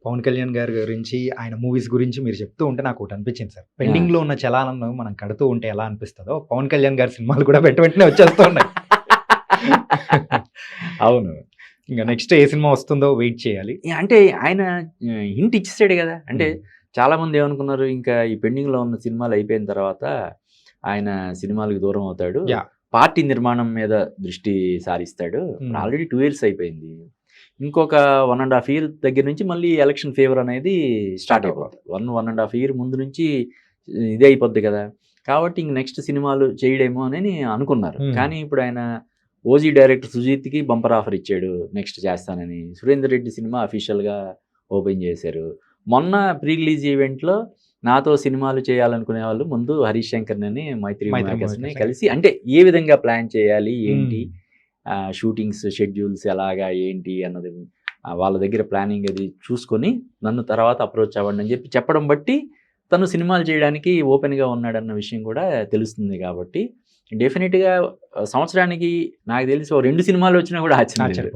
పవన్ కళ్యాణ్ గారి గురించి, ఆయన మూవీస్ గురించి మీరు చెప్తూ ఉంటే నాకోటి అనిపించింది సార్. పెండింగ్‌లో ఉన్న చలాలను మనం కడుతూ ఉంటే ఎలా అనిపిస్తదో, పవన్ కళ్యాణ్ గారి సినిమాలు కూడా వెంటనే వచ్చేస్తూ ఉన్నాయి. అవును. ఇంక నెక్స్ట్ ఏ సినిమా వస్తుందో వెయిట్ చేయాలి. అంటే ఆయన హింట్ ఇచ్చేసాడు కదా! అంటే హ్మ్. చాలామంది ఏమనుకున్నారు, ఇంకా ఈ పెండింగ్‌లో ఉన్న సినిమాలు అయిపోయిన తర్వాత ఆయన సినిమాలకు దూరం అవుతాడు. యాహ్! పార్టీ నిర్మాణం మీద దృష్టి సారిస్తాడు. ఇప్పుడు హ్మ్. ఆల్రెడీ 2 ఇయర్స్ అయిపోయింది. ఇంకొక 1 ½ ఇయర్ దగ్గర నుంచి మళ్ళీ ఎలక్షన్ ఫీవర్ అనేది స్టార్ట్ అయిపోద్ది. 1 ½ ఇయర్ ముందు నుంచి ఇదే అయిపోద్ది కదా! కాబట్టి ఇంక నెక్స్ట్ సినిమాలు చేయడేమో అని అనుకున్నారు. హ్మ్. కానీ ఇప్పుడు ఆయన ఓజీ డైరెక్టర్ సుజీత్‌కి బంపర్ ఆఫర్ ఇచ్చాడు నెక్స్ట్ చేస్తానని. సురేందర్ రెడ్డి సినిమా అఫీషియల్‌గా ఓపెన్ చేశారు. మొన్న ప్రీ రిలీజ్ ఈవెంట్‌లో నాతో సినిమాలు చేయాలనుకునే వాళ్ళు ముందు హరీష్ శంకర్‌ని, మైత్రి మేకర్స్‌ని మేకర్స్. కలిసి అంటే ఏ విధంగా ప్లాన్ చేయాలి, ఏంటి హ్మ్. షూటింగ్స్ షెడ్యూల్స్ ఎలాగా ఏంటి అన్నది వాళ్ళ దగ్గర ప్లానింగ్ అది చూసుకొని నన్ను తర్వాత అప్రోచ్ అవ్వండి అని చెప్పడం బట్టి తను సినిమాలు చేయడానికి ఓపెన్‌గా ఉన్నాడన్న విషయం కూడా తెలుస్తుంది కాబట్టి డెఫినిట్‌గా సంవత్సరానికి నాకు తెలిసి ఓ 2 సినిమాలు వచ్చినా కూడా ఆశ్చర్యం లేదు.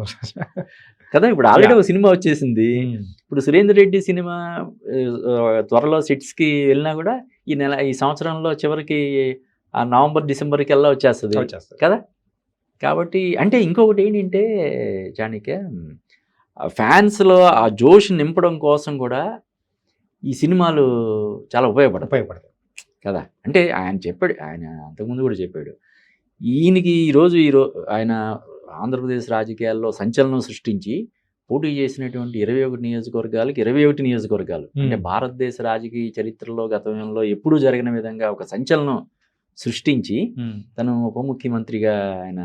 కదా! ఇప్పుడు ఆల్రెడీ యాహ్! ఒక సినిమా వచ్చేసింది. హ్మ్. ఇప్పుడు సురేందర్ రెడ్డి సినిమా త్వరలో సెట్స్‌కి వెళ్ళినా కూడా ఈ సంవత్సరంలో చివరికి నవంబర్, డిసెంబర్‌కల్లా వచ్చేస్తది. వచ్చేస్తది. కదా! కాబట్టి అంటే ఇంకొకటి ఏంటంటే చాణిక్య, ఫ్యాన్స్‌లో ఆ జోష్ నింపడం కోసం కూడా ఈ సినిమాలు చాలా ఉపయోగపడతాయి ఉపయోగపడతాయి. కదా! అంటే ఆయన చెప్పాడు. ఆయన అంతకుముందు కూడా చెప్పాడు. ఈయనకి ఈరోజు ఆయన ఆంధ్రప్రదేశ్ రాజకీయాల్లో సంచలనం సృష్టించి పోటీ చేసినటువంటి 21 నియోజకవర్గాలకి 21 నియోజకవర్గాలు. అంటే హ్మ్. భారతదేశ రాజకీయ చరిత్రలో గతంలో ఎప్పుడూ జరగని విధంగా ఒక సంచలనం సృష్టించి హ్మ్. తను ఉప ముఖ్యమంత్రిగా ఆయన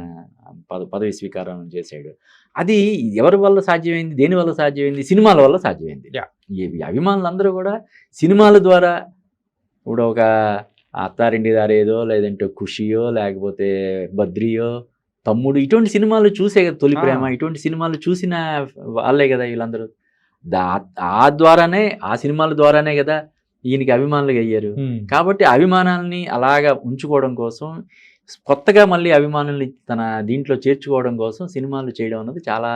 పదవి స్వీకారం చేశాడు. అది ఎవరి వల్ల సాధ్యమైంది? దేని వల్ల సాధ్యమైంది? సినిమాల వల్ల సాధ్యమైంది. యాహ్! ఈ అభిమానులందరూ కూడా సినిమాల ద్వారా ఇప్పుడు ఒక అత్తారింటి దారేదో, లేదంటే ఖుషియో, లేకపోతే బద్రియో, తమ్ముడు ఇటువంటి సినిమాలు చూసే కదా, తొలి ప్రేమ ఆ! ఇటువంటి సినిమాలు చూసిన వాళ్ళే కదా వీళ్ళందరూ. దా ఆ ద్వారానే ఆ సినిమాల ద్వారానే కదా ఈయనకి అభిమానులుగా అయ్యారు. హ్మ్. కాబట్టి అభిమానాల్ని అలాగా ఉంచుకోవడం కోసం కొత్తగా మళ్ళీ అభిమానుల్ని తన దీంట్లో చేర్చుకోవడం కోసం సినిమాలు చేయడం అన్నది చాలా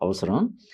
అవసరం.